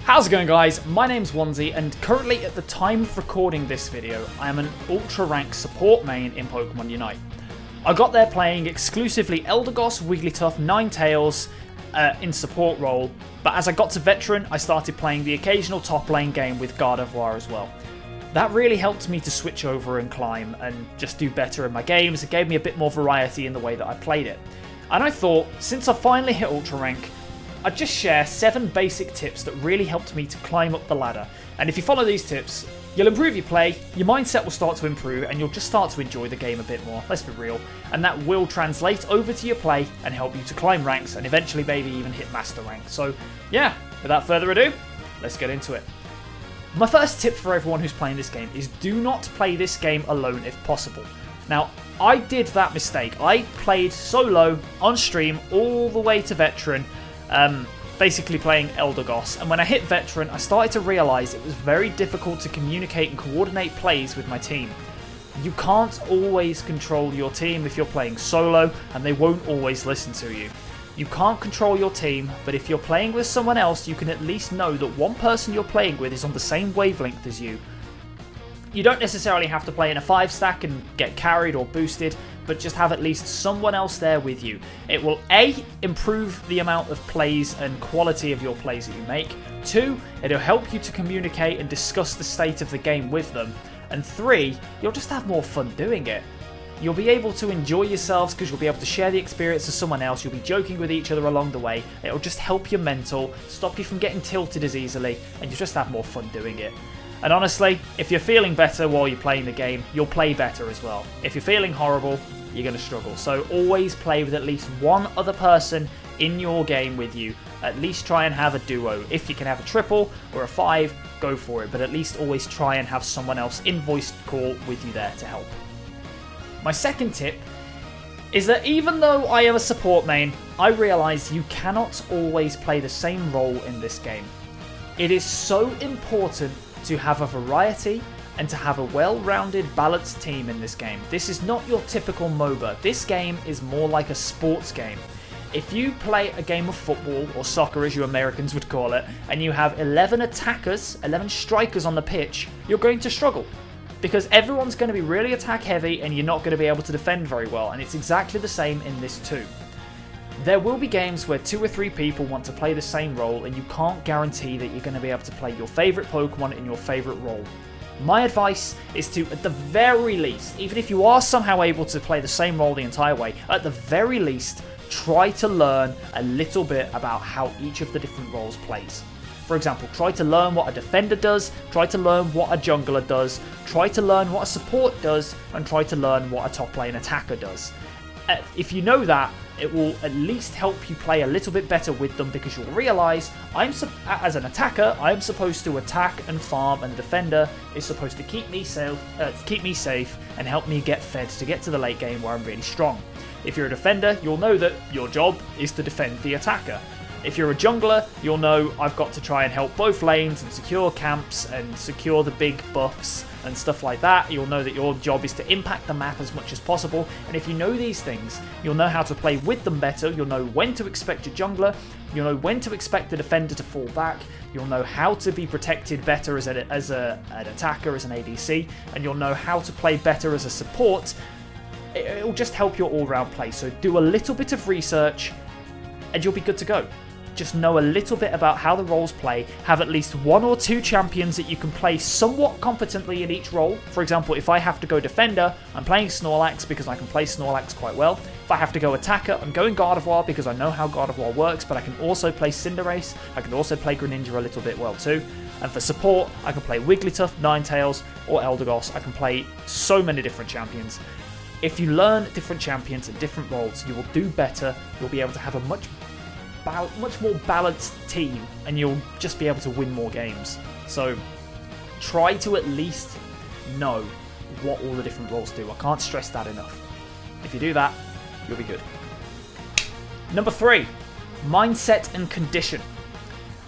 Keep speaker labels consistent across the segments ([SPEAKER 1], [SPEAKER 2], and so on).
[SPEAKER 1] How's it going, guys? My name's Onesie, and currently at the time of recording this video, I am an ultra rank support main in Pokemon Unite. I got there playing exclusively Eldegoss, Wigglytuff, Ninetales in support role, but as I got to Veteran, I started playing the occasional top lane game with Gardevoir as well. That really helped me to switch over and climb and just do better in my games. It gave me a bit more variety in the way that I played it. And I thought, since I finally hit ultra rank, I'd just share 7 basic tips that really helped me to climb up the ladder. And if you follow these tips, you'll improve your play, your mindset will start to improve, and you'll just start to enjoy the game a bit more, let's be real. And that will translate over to your play and help you to climb ranks and eventually maybe even hit master rank. So yeah, without further ado, let's get into it. My first tip for everyone who's playing this game is do not play this game alone if possible. Now, I did that mistake. I played solo on stream all the way to Veteran, basically playing Eldegoss, and when I hit Veteran I started to realise it was very difficult to communicate and coordinate plays with my team. You can't always control your team if you're playing solo, and they won't always listen to you. You can't control your team, but if you're playing with someone else, you can at least know that one person you're playing with is on the same wavelength as you. You don't necessarily have to play in a 5-stack and get carried or boosted, but just have at least someone else there with you. It will A, improve the amount of plays and quality of your plays that you make. 2, it'll help you to communicate and discuss the state of the game with them. And 3, you'll just have more fun doing it. You'll be able to enjoy yourselves because you'll be able to share the experience with someone else. You'll be joking with each other along the way. It'll just help your mental, stop you from getting tilted as easily, and you just have more fun doing it. And honestly, if you're feeling better while you're playing the game, you'll play better as well. If you're feeling horrible, you're going to struggle. So always play with at least one other person in your game with you. At least try and have a duo. If you can have a triple or a 5, go for it. But at least always try and have someone else in voice call with you there to help. My second tip is that even though I am a support main, I realise you cannot always play the same role in this game. It is so important to have a variety and to have a well-rounded, balanced team in this game. This is not your typical MOBA. This game is more like a sports game. If you play a game of football, or soccer as you Americans would call it, and you have 11 attackers, 11 strikers on the pitch, you're going to struggle. Because everyone's going to be really attack heavy and you're not going to be able to defend very well, and it's exactly the same in this too. There will be games where 2 or 3 people want to play the same role, and you can't guarantee that you're going to be able to play your favourite Pokemon in your favourite role. My advice is to, at the very least, even if you are somehow able to play the same role the entire way, at the very least, try to learn a little bit about how each of the different roles plays. For example, try to learn what a defender does, try to learn what a jungler does, try to learn what a support does, and try to learn what a top lane attacker does. If you know that, it will at least help you play a little bit better with them, because you'll realise, as an attacker, I'm supposed to attack and farm, and the defender is supposed to keep me safe and help me get fed to get to the late game where I'm really strong. If you're a defender, you'll know that your job is to defend the attacker. If you're a jungler, you'll know I've got to try and help both lanes and secure camps and secure the big buffs and stuff like that. You'll know that your job is to impact the map as much as possible, and if you know these things, you'll know how to play with them better. You'll know when to expect a jungler, you'll know when to expect the defender to fall back, you'll know how to be protected better as an attacker, as an ADC, and you'll know how to play better as a support. It'll just help your all-round play, so do a little bit of research and you'll be good to go. Just know a little bit about how the roles play, have at least 1 or 2 champions that you can play somewhat competently in each role. For example, if I have to go defender, I'm playing Snorlax because I can play Snorlax quite well. If I have to go attacker, I'm going Gardevoir because I know how Gardevoir works, but I can also play Cinderace, I can also play Greninja a little bit well too. And for support, I can play Wigglytuff, Ninetales, or Eldegoss. I can play so many different champions. If you learn different champions and different roles, you will do better, you'll be able to have a much more balanced team, and you'll just be able to win more games. So try to at least know what all the different roles do. I can't stress that enough. If you do that, you'll be good. Number 3, mindset and condition.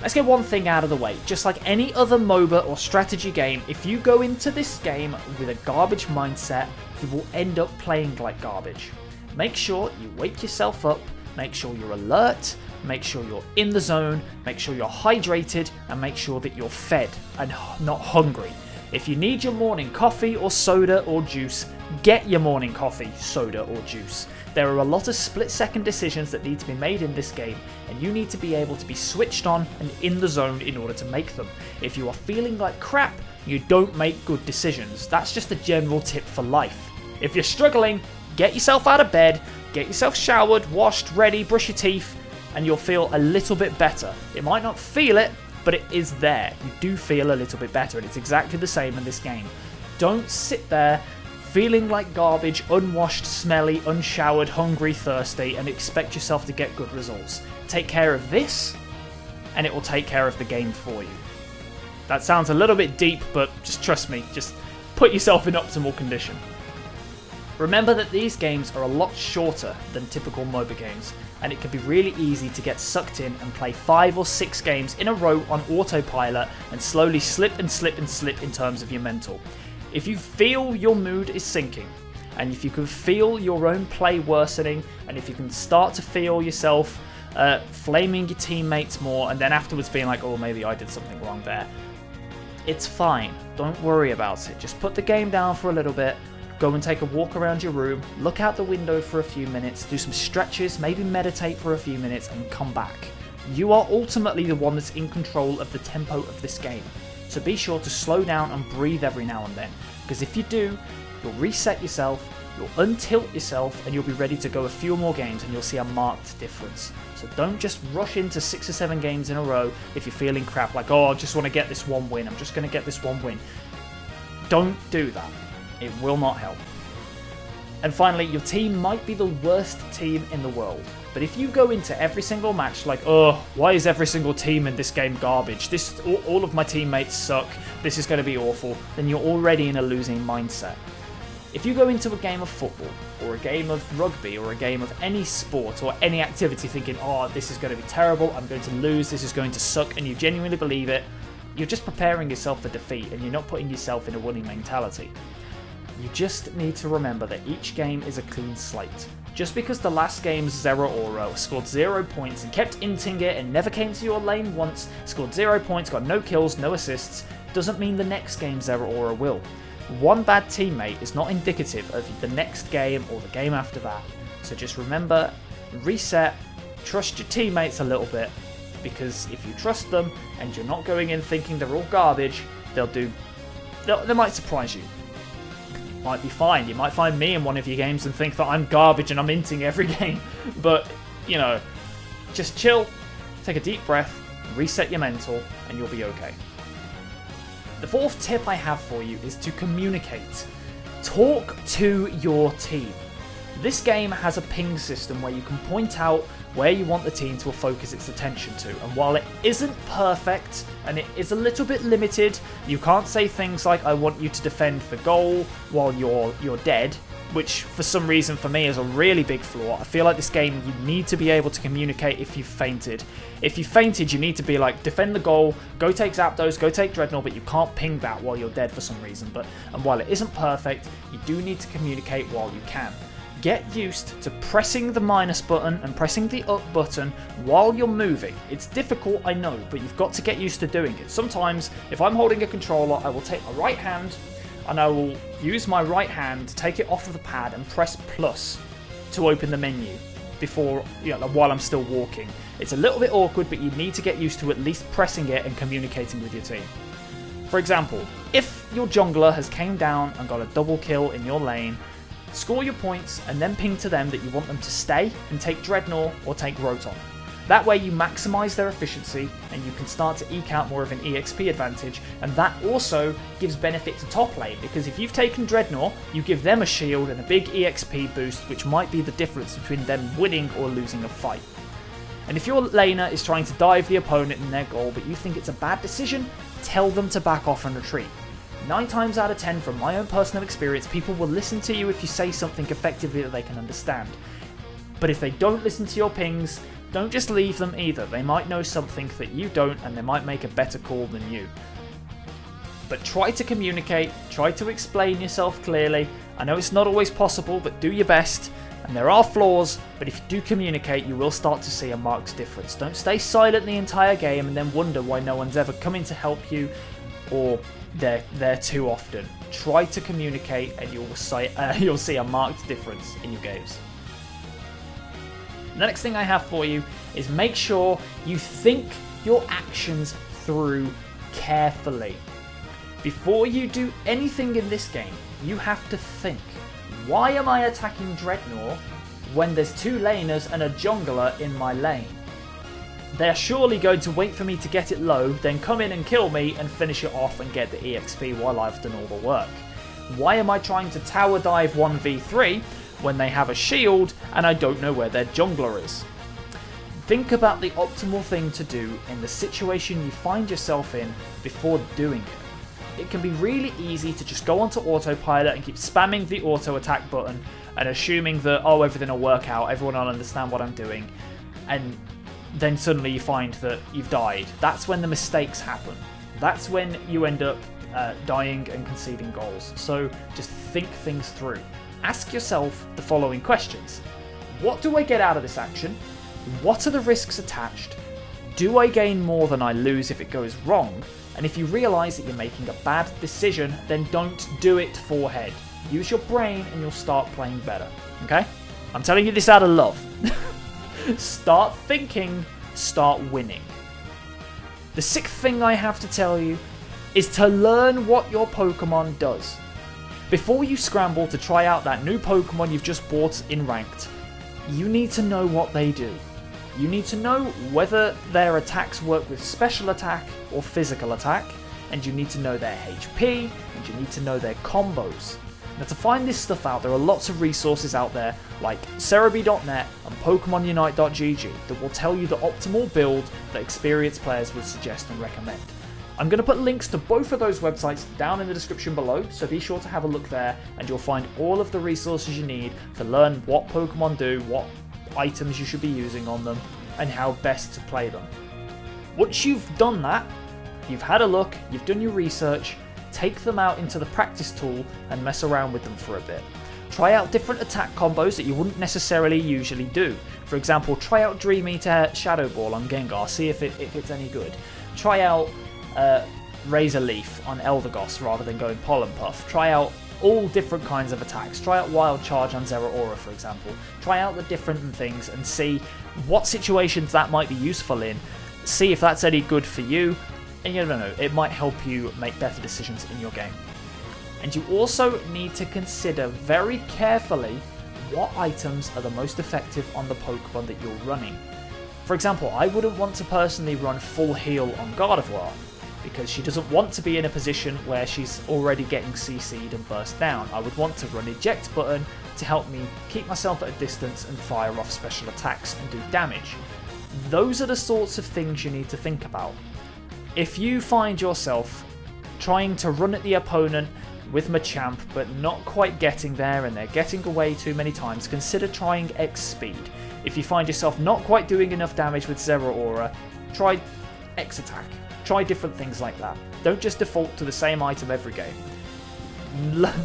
[SPEAKER 1] Let's get one thing out of the way. Just like any other MOBA or strategy game, if you go into this game with a garbage mindset, you will end up playing like garbage. Make sure you wake yourself up, make sure you're alert, make sure you're in the zone, make sure you're hydrated, and make sure that you're fed and not hungry. If you need your morning coffee or soda or juice, get your morning coffee, soda or juice. There are a lot of split-second decisions that need to be made in this game, and you need to be able to be switched on and in the zone in order to make them. If you are feeling like crap, you don't make good decisions. That's just a general tip for life. If you're struggling, get yourself out of bed, get yourself showered, washed, ready, brush your teeth, and you'll feel a little bit better. It might not feel it, but it is there. You do feel a little bit better, and it's exactly the same in this game. Don't sit there feeling like garbage, unwashed, smelly, unshowered, hungry, thirsty, and expect yourself to get good results. Take care of this, and it will take care of the game for you. That sounds a little bit deep, but just trust me, just put yourself in optimal condition. Remember that these games are a lot shorter than typical MOBA games, and it can be really easy to get sucked in and play 5 or 6 games in a row on autopilot and slowly slip and slip and slip in terms of your mental. If you feel your mood is sinking, and if you can feel your own play worsening, and if you can start to feel yourself flaming your teammates more, and then afterwards being like, oh, maybe I did something wrong there, it's fine. Don't worry about it. Just put the game down for a little bit, go and take a walk around your room, look out the window for a few minutes, do some stretches, maybe meditate for a few minutes, and come back. You are ultimately the one that's in control of the tempo of this game. So be sure to slow down and breathe every now and then, because if you do, you'll reset yourself, you'll untilt yourself, and you'll be ready to go a few more games, and you'll see a marked difference. So don't just rush into 6 or 7 games in a row if you're feeling crap, like, oh, I just want to get this one win, I'm just going to get this one win. Don't do that. It will not help. And finally, your team might be the worst team in the world, but if you go into every single match like, oh, why is every single team in this game garbage? All of my teammates suck, this is going to be awful, then you're already in a losing mindset. If you go into a game of football, or a game of rugby, or a game of any sport, or any activity thinking, oh, this is going to be terrible, I'm going to lose, this is going to suck, and you genuinely believe it, you're just preparing yourself for defeat, and you're not putting yourself in a winning mentality. You just need to remember that each game is a clean slate. Just because the last game's Zero Aura scored 0 points and kept inting it and never came to your lane once, scored 0 points, got no kills, no assists, doesn't mean the next game Zero Aura will. One bad teammate is not indicative of the next game or the game after that. So just remember, reset, trust your teammates a little bit, because if you trust them and you're not going in thinking they're all garbage, they might surprise you. Might be fine. You might find me in one of your games and think that I'm garbage and I'm inting every game. But, you know, just chill, take a deep breath, reset your mental, and you'll be okay. The fourth tip I have for you is to communicate. Talk to your team. This game has a ping system where you can point out where you want the team to focus its attention to, and while it isn't perfect and it is a little bit limited, you can't say things like, I want you to defend the goal while you're dead, which for some reason for me is a really big flaw. I feel like this game, you need to be able to communicate if you've fainted. If you fainted, you need to be like, defend the goal, go take ZAPDOS, go take Dreadnought, but you can't ping that while you're dead for some reason. And while it isn't perfect, you do need to communicate while you can. Get used to pressing the minus button and pressing the up button while you're moving. It's difficult, I know, but you've got to get used to doing it. Sometimes, if I'm holding a controller, I will take my right hand and I will use my right hand to take it off of the pad and press plus to open the menu before, while I'm still walking. It's a little bit awkward, but you need to get used to at least pressing it and communicating with your team. For example, if your jungler has came down and got a double kill in your lane, score your points and then ping to them that you want them to stay and take Dreadnought or take Rotom. That way you maximise their efficiency and you can start to eke out more of an EXP advantage, and that also gives benefit to top lane, because if you've taken Dreadnought, you give them a shield and a big EXP boost, which might be the difference between them winning or losing a fight. And if your laner is trying to dive the opponent in their goal but you think it's a bad decision, tell them to back off and retreat. 9 times out of 10, from my own personal experience, people will listen to you if you say something effectively that they can understand. But if they don't listen to your pings, don't just leave them either. They might know something that you don't, and they might make a better call than you. But try to communicate, try to explain yourself clearly. I know it's not always possible, but do your best. And there are flaws, but if you do communicate, you will start to see a marked difference. Don't stay silent the entire game and then wonder why no one's ever coming to help you, or they're there too often. Try to communicate and you'll see a marked difference in your games. The next thing I have for you is make sure you think your actions through carefully. Before you do anything in this game, you have to think, why am I attacking Dreadnought when there's 2 laners and a jungler in my lane? They're surely going to wait for me to get it low, then come in and kill me and finish it off and get the EXP while I've done all the work. Why am I trying to tower dive 1v3 when they have a shield and I don't know where their jungler is? Think about the optimal thing to do in the situation you find yourself in before doing it. It can be really easy to just go onto autopilot and keep spamming the auto attack button and assuming that, oh, everything will work out, everyone will understand what I'm doing, and then suddenly you find that you've died. That's when the mistakes happen. That's when you end up dying and conceding goals. So just think things through. Ask yourself the following questions. What do I get out of this action? What are the risks attached? Do I gain more than I lose if it goes wrong? And if you realise that you're making a bad decision, then don't do it forehead. Use your brain and you'll start playing better. Okay? I'm telling you this out of love. Start thinking, start winning. The 6th thing I have to tell you is to learn what your Pokemon does. Before you scramble to try out that new Pokemon you've just bought in Ranked, you need to know what they do. You need to know whether their attacks work with special attack or physical attack, and you need to know their HP, and you need to know their combos. Now, to find this stuff out, there are lots of resources out there like Cerebi.net and PokemonUnite.gg that will tell you the optimal build that experienced players would suggest and recommend. I'm going to put links to both of those websites down in the description below, so be sure to have a look there and you'll find all of the resources you need to learn what Pokemon do, what items you should be using on them, and how best to play them. Once you've done that, you've had a look, you've done your research, take them out into the practice tool and mess around with them for a bit. Try out different attack combos that you wouldn't necessarily usually do. For example, try out Dream Eater Shadow Ball on Gengar, see if it's any good. Try out Razor Leaf on Eldegoss rather than going Pollen Puff. Try out all different kinds of attacks. Try out Wild Charge on Zeraora, for example. Try out the different things and see what situations that might be useful in. See if that's any good for you. And you don't know, it might help you make better decisions in your game. And you also need to consider very carefully what items are the most effective on the Pokemon that you're running. For example, I wouldn't want to personally run full heal on Gardevoir, because she doesn't want to be in a position where she's already getting CC'd and burst down. I would want to run eject button to help me keep myself at a distance and fire off special attacks and do damage. Those are the sorts of things you need to think about. If you find yourself trying to run at the opponent with Machamp but not quite getting there and they're getting away too many times, consider trying X Speed. If you find yourself not quite doing enough damage with Zeraora, try X Attack. Try different things like that. Don't just default to the same item every game.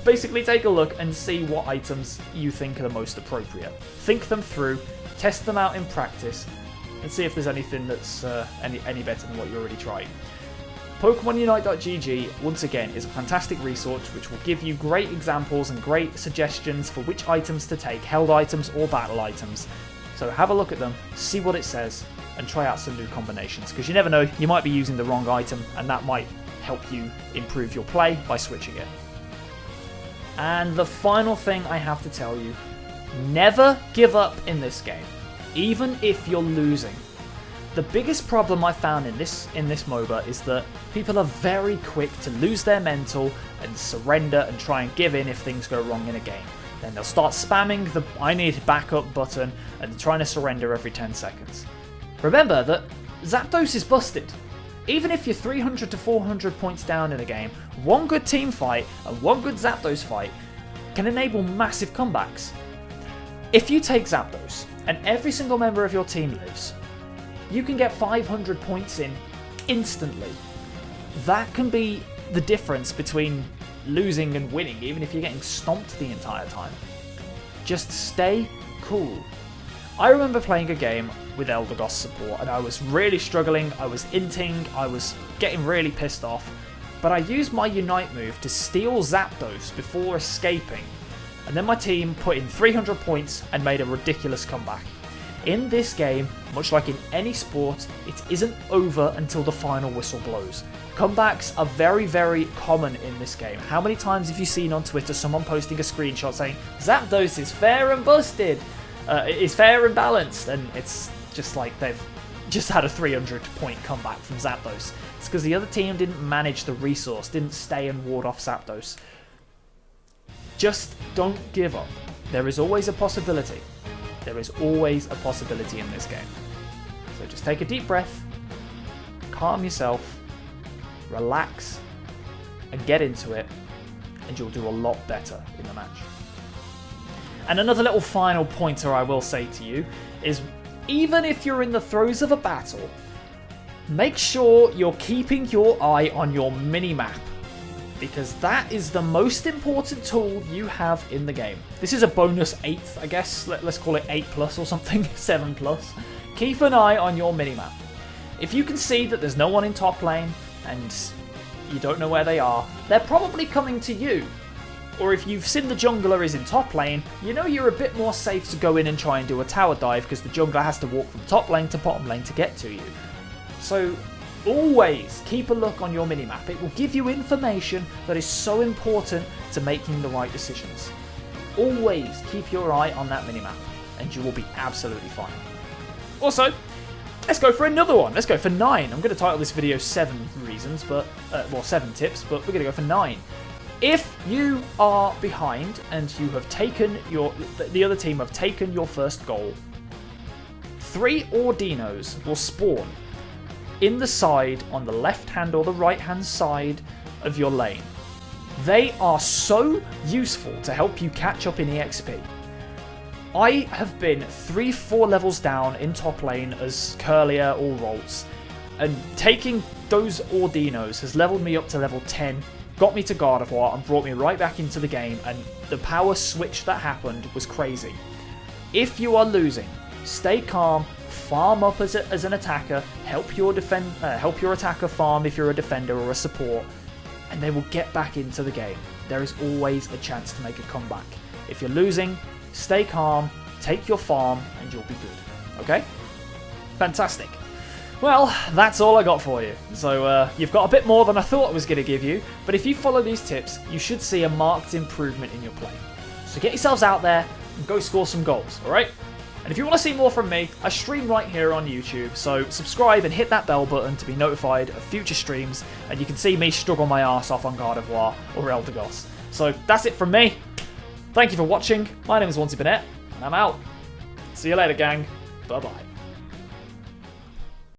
[SPEAKER 1] Basically take a look and see what items you think are the most appropriate. Think them through, test them out in practice, and see if there's anything that's any better than what you already tried. PokemonUnite.gg, once again, is a fantastic resource which will give you great examples and great suggestions for which items to take, held items or battle items. So have a look at them, see what it says, and try out some new combinations, because you never know, you might be using the wrong item and that might help you improve your play by switching it. And the final thing I have to tell you, never give up in this game, even if you're losing. The biggest problem I found in this MOBA is that people are very quick to lose their mental and surrender and try and give in if things go wrong in a game. Then they'll start spamming the I need backup button and trying to surrender every 10 seconds. Remember that ZAPDOS is busted. Even if you're 300 to 400 points down in a game, one good team fight and one good ZAPDOS fight can enable massive comebacks. If you take ZAPDOS and every single member of your team lives, you can get 500 points in instantly. That can be the difference between losing and winning, even if you're getting stomped the entire time. Just stay cool. I remember playing a game with AUDINO support and I was really struggling, I was inting, I was getting really pissed off, but I used my Unite move to steal ZAPDOS before escaping, and then my team put in 300 points and made a ridiculous comeback. In this game, much like in any sport, it isn't over until the final whistle blows. Comebacks are very, very common in this game. How many times have you seen on Twitter someone posting a screenshot saying, ZAPDOS is fair and busted, is fair and balanced, and it's just like they've just had a 300 point comeback from ZAPDOS. It's because the other team didn't manage the resource, didn't stay and ward off ZAPDOS. Just don't give up. There is always a possibility. There is always a possibility in this game. So just take a deep breath, calm yourself, relax, and get into it, and you'll do a lot better in the match. And another little final pointer I will say to you is, even if you're in the throes of a battle, make sure you're keeping your eye on your minimap, because that is the most important tool you have in the game. This is a bonus 8th, I guess. Let's call it 8 plus or something, 7 plus. Keep an eye on your minimap. If you can see that there's no one in top lane and you don't know where they are, they're probably coming to you. Or if you've seen the jungler is in top lane, you know you're a bit more safe to go in and try and do a tower dive because the jungler has to walk from top lane to bottom lane to get to you. So always keep a look on your minimap. It will give you information that is so important to making the right decisions. Always keep your eye on that minimap and you will be absolutely fine. Also, let's go for another one. Let's go for 9. I'm going to title this video 7 reasons, but 7 tips, but we're going to go for 9. If you are behind and you have taken the other team have taken your first goal, 3 AUDINOs will spawn in the side on the left hand or the right hand side of your lane. They are so useful to help you catch up in EXP. I have been 3-4 levels down in top lane as Curlier or Rolls, and taking those AUDINOs has leveled me up to level 10, got me to God of War and brought me right back into the game, and the power switch that happened was crazy. If you are losing, stay calm, farm up as an attacker, help your attacker farm if you're a defender or a support, and they will get back into the game. There is always a chance to make a comeback. If you're losing, stay calm, take your farm, and you'll be good. Okay? Fantastic. Well, that's all I got for you. So you've got a bit more than I thought I was going to give you, but if you follow these tips, you should see a marked improvement in your play. So get yourselves out there and go score some goals, alright? And if you want to see more from me, I stream right here on YouTube, so subscribe and hit that bell button to be notified of future streams, and you can see me struggle my arse off on God of War or AUDINO. So that's it from me. Thank you for watching. My name is Wanty Burnett, and I'm out. See you later, gang. Bye-bye.